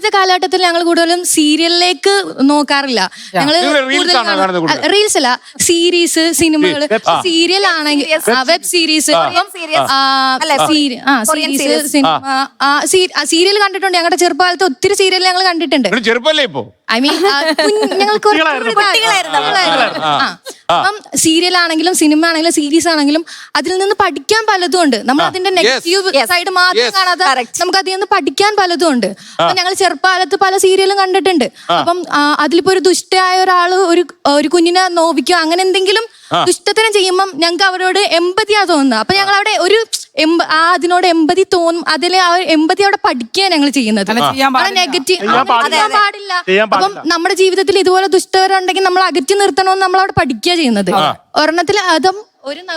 ഇപ്പോഴത്തെ കാലഘട്ടത്തിൽ ഞങ്ങൾ കൂടുതലും സീരിയലിലേക്ക് നോക്കാറില്ല. ഞങ്ങള് റീൽസ് അല്ല, സീരീസ്, സിനിമകൾ. സീരിയൽ ആണെങ്കിൽ വെബ് സീരീസ്, സീരിയൽ കണ്ടിട്ടുണ്ട്. ഞങ്ങളുടെ ചെറുപ്പകാലത്ത് ഒത്തിരി സീരിയൽ ഞങ്ങൾ കണ്ടിട്ടുണ്ട്. ഐ മീൻ ഞങ്ങൾക്ക് അപ്പം സീരിയൽ ആണെങ്കിലും സിനിമ ആണെങ്കിലും സീരീസ് ആണെങ്കിലും അതിൽ നിന്ന് പഠിക്കാൻ പലതും ഉണ്ട്. നമ്മൾ അതിന്റെ നെഗറ്റീവ് സൈഡ് മാത്രം കാണാതെ നമുക്ക് അതിൽ നിന്ന് പഠിക്കാൻ പലതും ഉണ്ട്. അപ്പൊ ഞങ്ങൾ ചെറുപ്പകാലത്ത് പല സീരിയലും കണ്ടിട്ടുണ്ട്. അപ്പം അതിലിപ്പോ ഒരു ദുഷ്ടയായ ഒരാള് ഒരു കുഞ്ഞിനെ നോവിക്കുക, അങ്ങനെ എന്തെങ്കിലും ദുഷ്ടത്തരം ചെയ്യുമ്പം ഞങ്ങൾക്ക് അവരോട് എമ്പതിയാ തോന്നുന്നത്. അപ്പൊ ഞങ്ങൾ അവിടെ ഒരു അതിനോട് എമ്പതി തോന്നും. അതിലെ ആ എമ്പതി അവിടെ പഠിക്കുക ഞങ്ങൾ ചെയ്യുന്നത്. നെഗറ്റീവ് പാടില്ല. അപ്പം നമ്മുടെ ജീവിതത്തിൽ ഇതുപോലെ ദുഷ്ടവരുണ്ടെങ്കിൽ നമ്മൾ അകറ്റി നിർത്തണമെന്ന് നമ്മൾ അവിടെ പഠിക്കുക ചെയ്യുന്നത്. ഒരെണ്ണത്തിൽ അതും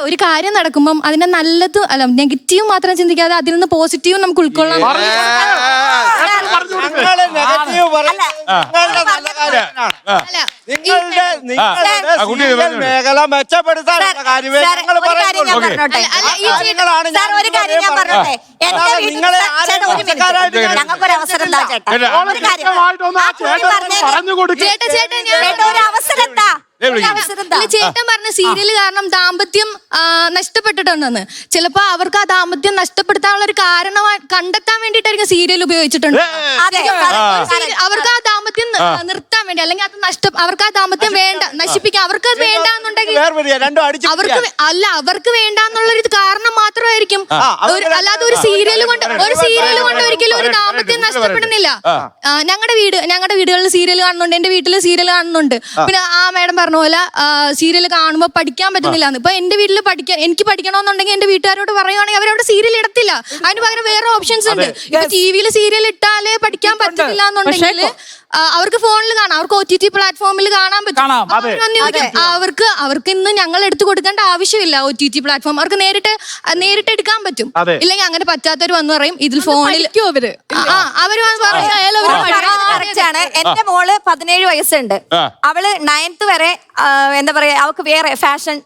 ഒരു കാര്യം നടക്കുമ്പം അതിന്റെ നല്ലത് അല്ല നെഗറ്റീവ് മാത്രം ചിന്തിക്കാതെ അതിൽ നിന്ന് പോസിറ്റീവ് നമുക്ക് ഉൾക്കൊള്ളാൻ. മേഖല മെച്ചപ്പെടുത്താനുള്ള കാര്യമേ ചേട്ടൻ പറഞ്ഞ സീരിയല് കാരണം ദാമ്പത്യം നഷ്ടപ്പെട്ടിട്ടുണ്ടെന്ന്. ചിലപ്പോ അവർക്ക് ആ ദാമ്പത്യം നഷ്ടപ്പെടുത്താനുള്ള ഒരു കാരണം കണ്ടെത്താൻ വേണ്ടിയിട്ടായിരിക്കും സീരിയൽ ഉപയോഗിച്ചിട്ടുണ്ട്. അവർക്ക് ആ ദാമ്പത്യം നിർത്താൻ വേണ്ടി, അല്ലെങ്കിൽ അത് അവർക്ക് ആ ദാമ്പത്യം വേണ്ട, നശിപ്പിക്കാൻ അവർക്ക് അത് വേണ്ടാന്നുണ്ടെങ്കിൽ അവർക്ക് വേണ്ടാന്നുള്ളൊരു കാരണം മാത്രമായിരിക്കും. അല്ലാതെ ഒരു സീരിയൽ കൊണ്ട് ഒരിക്കലും ഒരു ദാമ്പത്യം നഷ്ടപ്പെടുന്നില്ല. ഞങ്ങളുടെ വീടുകളിൽ സീരിയൽ കാണുന്നുണ്ട്, എന്റെ വീട്ടിൽ സീരിയൽ കാണുന്നുണ്ട്. പിന്നെ ആ മേഡം പറഞ്ഞ പോലെ സീരിയൽ കാണുമ്പോ പഠിക്കാൻ പറ്റുന്നില്ല. ഇപ്പൊ എന്റെ വീട്ടിൽ എനിക്ക് പഠിക്കണമെന്നുണ്ടെങ്കിൽ എന്റെ വീട്ടുകാരോട് പറയുവാണെങ്കിൽ അവരവിടെ സീരിയൽ ഇടത്തില്ല. അതിന് പകരം വേറെ ഓപ്ഷൻസ് ഉണ്ട്. ഇപ്പൊ ടിവിയിൽ സീരിയൽ ഇട്ടാലേ പഠിക്കാൻ പറ്റില്ല എന്നുണ്ടെങ്കിൽ അവർക്ക് ഫോണിൽ കാണാം, അവർക്ക് OTT പ്ലാറ്റ്ഫോമിൽ കാണാൻ പറ്റും. അവർക്ക് ഇന്ന് ഞങ്ങൾ എടുത്തു കൊടുക്കേണ്ട ആവശ്യമില്ല. OTT പ്ലാറ്റ്ഫോം അവർക്ക് നേരിട്ട് എടുക്കാൻ പറ്റും. ഇല്ലെങ്കിൽ അങ്ങനെ പറ്റാത്തവർ വന്ന് പറയും ഇതിൽ ഫോണിൽ അവര് ആണ്. എന്റെ മോള് 17 വയസ്സുണ്ട്. അവള് 9th വരെ എന്താ പറയാ, അവൾക്ക് വേറെ ഫാഷൻ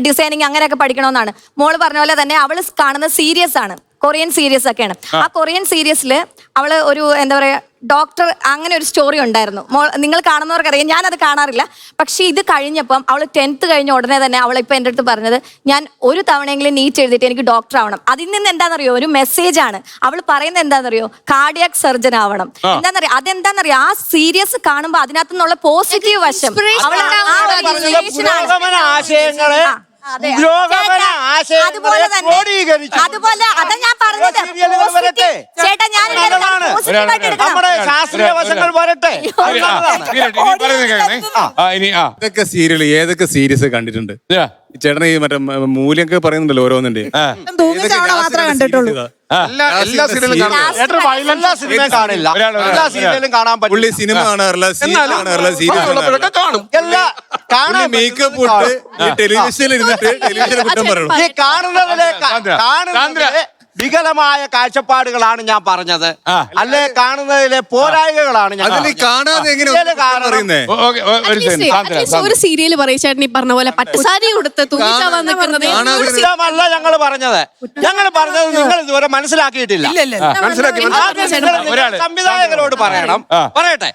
ഡിസൈനിങ് അങ്ങനെയൊക്കെ പഠിക്കണമെന്നാണ്. മോള് പറഞ്ഞ പോലെ തന്നെ അവള് കാണുന്ന സീരീസ് ആണ്, കൊറിയൻ സീരീസ് ഒക്കെയാണ്. ആ കൊറിയൻ സീരീസില് അവള് ഒരു എന്താ പറയാ ഡോക്ടർ, അങ്ങനെ ഒരു സ്റ്റോറി ഉണ്ടായിരുന്നു. നിങ്ങൾ കാണുന്നവർക്കറിയാം, ഞാനത് കാണാറില്ല. പക്ഷെ ഇത് കഴിഞ്ഞപ്പം അവള് 10th കഴിഞ്ഞ ഉടനെ തന്നെ അവളിപ്പോ എൻ്റെ അടുത്ത് പറഞ്ഞത്, ഞാൻ ഒരു തവണയെങ്കിലും നീറ്റ് എഴുതിയിട്ട് എനിക്ക് ഡോക്ടർ ആവണം. അതിൽ നിന്ന് എന്താണെന്നറിയോ, ഒരു മെസ്സേജ് ആണ്. അവൾ പറയുന്നത് എന്താണെന്നറിയോ, കാർഡിയാക് സർജൻ ആവണം. എന്താണെന്നറിയോ, അതെന്താണെന്നറിയോ, ആ സീരിയസ് കാണുമ്പോൾ അതിനകത്തു നിന്നുള്ള പോസിറ്റീവ് വശം അതുപോലെ അതാ ഞാൻ പറഞ്ഞത്. ചേട്ടാ ഞാൻ നമ്മുടെ ശാസ്ത്രീയ വശങ്ങൾ വരട്ടെ. ഏതൊക്കെ സീരിയൽ, ഏതൊക്കെ സീരീസ് കണ്ടിട്ടുണ്ട് ചേട്ടന്? ഈ മറ്റേ മൂല്യൊക്കെ പറയുന്നുണ്ടല്ലോ ഓരോന്നിന്റെ. മാത്രമേ കണ്ടിട്ടുള്ളൂ. എല്ലാ സിനിമയും കാണില്ല, എല്ലാ സീരിയലും കാണാൻ പറ്റും. സിനിമ കാണാറില്ല, മേക്കപ്പ് ഇട്ട് ടെലിവിഷനിൽ ഇരുന്നിട്ട് ടെലിവിഷനെ കുറ്റം പറയണം. ഈ കാണുന്നതിലെ വികലമായ കാഴ്ചപ്പാടുകളാണ് ഞാൻ പറഞ്ഞത്, അല്ലെ കാണുന്നതിലെ പോരായ്മകളാണ് ഞാൻ കാണാതെ. ഒരു സീരിയല് പറയും ചേട്ടൻ ഈ പറഞ്ഞ പോലെ പട്ടുസാരി കൊടുത്ത് തൂങ്ങിച്ചാവാൻ നിൽക്കുന്നത് അല്ല ഞങ്ങൾ പറഞ്ഞത്. നിങ്ങൾ ഇതുവരെ മനസ്സിലാക്കിയിട്ടില്ല. സംവിധായകരോട് പറയട്ടെ.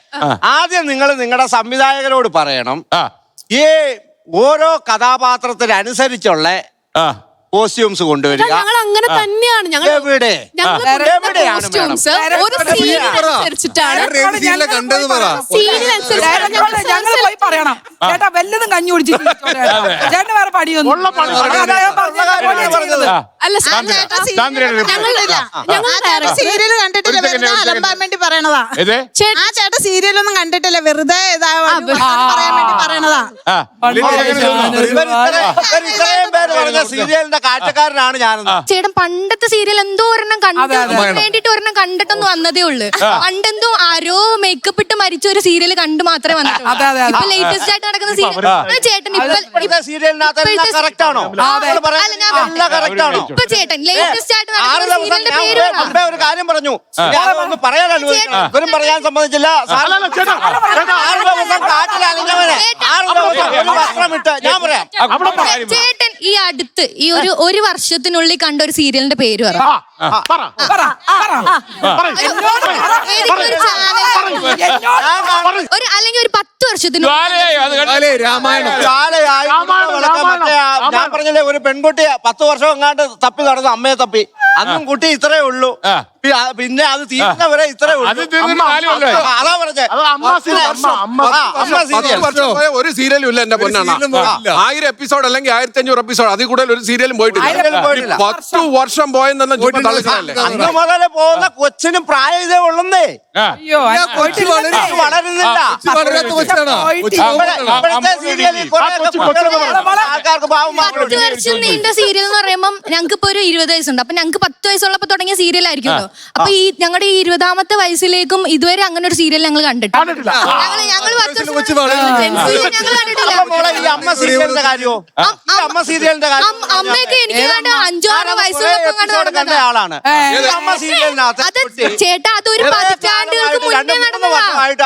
ആദ്യം നിങ്ങൾ നിങ്ങളുടെ സംവിധായകരോട് പറയണം, ഈ ഓരോ കഥാപാത്രത്തിനനുസരിച്ചുള്ള കോസ്റ്റ്യൂംസ് കൊണ്ടുവരിക. ഞങ്ങൾ അങ്ങനെ തന്നെയാണ്. ചേട്ടാ വല്ലതും കഞ്ഞി കുടിച്ചു ചേട്ടന് വേറെ പണിയൊന്നും സീരിയൽ കണ്ടിട്ടില്ല, വെറുതെ അലമ്പാൻ വേണ്ടി പറയണതാ. ആ ചേട്ടാ സീരിയലൊന്നും കണ്ടിട്ടില്ല, വെറുതെ പറയാൻ വേണ്ടി പറയണതാ. സീരിയലിന്റെ കാഴ്ചക്കാരനാണ് ഞാൻ. ചേട്ടൻ പണ്ടത്തെ സീരിയൽ എന്തോ ഒരെണ്ണം വേണ്ടിട്ട് ഒരെണ്ണം കണ്ടിട്ടൊന്നും വന്നതേ ഉള്ളു. പണ്ടെന്തോ ആരോ മേക്കപ്പ് ഇട്ട് മരിച്ച ഒരു സീരിയൽ കണ്ടു മാത്രമേ വന്നിട്ടുള്ളൂ. ഇപ്പൊ ലേറ്റസ്റ്റ് ആയിട്ട് നടക്കുന്ന ചേട്ടൻ ഇപ്പൊ ചേട്ടൻ ലേറ്റസ്റ്റ് ആയിട്ട് നടക്കുന്ന സീരിയലിന്റെ പേര് ഒരു കാര്യം പറഞ്ഞു, പറയാൻ സമ്മതിച്ചില്ല. 6 ദിവസം കാട്ടിലറിഞ്ഞവനെ 6 ദിവസം ഒരു വസ്ത്രമിട്ട് ഞാൻ പറയാം. ചേട്ടൻ ഈ അടുത്ത് ഈ ഒരു വർഷത്തിനുള്ളിൽ കണ്ട ഒരു സീരിയലിന്റെ പേര് പറ. വർഷത്തിന് രാമായണം ഞാൻ പറഞ്ഞില്ലേ ഒരു പെൺകുട്ടി 10 വർഷം എങ്ങാണ്ട് തപ്പി നടന്നു അമ്മയെ തപ്പി അന്നും കുട്ടി ഇത്രേ ഉള്ളൂ പിന്നെ അത് തീരുന്നവരെ ഇത്രേ ഉള്ളൂ അതാ പറഞ്ഞേ ഒരു സീരിയലും ഇല്ല എന്റെ പൊന്നാണ് 1000 എപ്പിസോഡ് അല്ലെങ്കിൽ 1500 എപ്പിസോഡ് അതിൽ കൂടുതൽ ഒരു സീരിയലും പോയിട്ടില്ല 10 വർഷം പോയെന്നെ അന്ന് മുതലേ പോകുന്ന കൊച്ചിനും പ്രായം ഇതേ ഉള്ളന്നേ അയ്യോ വളരുന്നില്ല ഇപ്പോഴത്തെ സീരിയലിൽ ആൾക്കാർക്ക് പാവം 10 വർഷം നീണ്ട സീരിയൽ എന്ന് പറയുമ്പോൾ ഞങ്ങൾക്ക് ഇപ്പൊ ഒരു 20 വയസ്സുണ്ട്. അപ്പൊ ഞങ്ങൾക്ക് 10 വയസ്സുള്ളപ്പോ തുടങ്ങിയ സീരിയൽ ആയിരിക്കുമല്ലോ. അപ്പൊ ഈ ഞങ്ങളുടെ ഈ 20ാമത്തെ വയസ്സിലേക്കും ഇതുവരെ അങ്ങനെ ഒരു സീരിയൽ ഞങ്ങൾ കണ്ടിട്ടില്ല. ഞങ്ങൾ 10 വർഷം ഞങ്ങൾ കണ്ടിട്ടില്ല. ഈ അമ്മ സീരിയലിന്റെ കാര്യമോ അമ്മ സീരിയലിന്റെ കാര്യം അമ്മയൊക്കെ എനിക്ക് വേണ്ട 5-6 വയസ്സുള്ളപ്പോ കണ്ട ആളാണ് അമ്മ സീരിയലിനകത്ത് അത് ചേട്ടാ അതൊരു 10 പതിറ്റാണ്ടുകൾക്ക് മുന്നേ നടന്നതാ.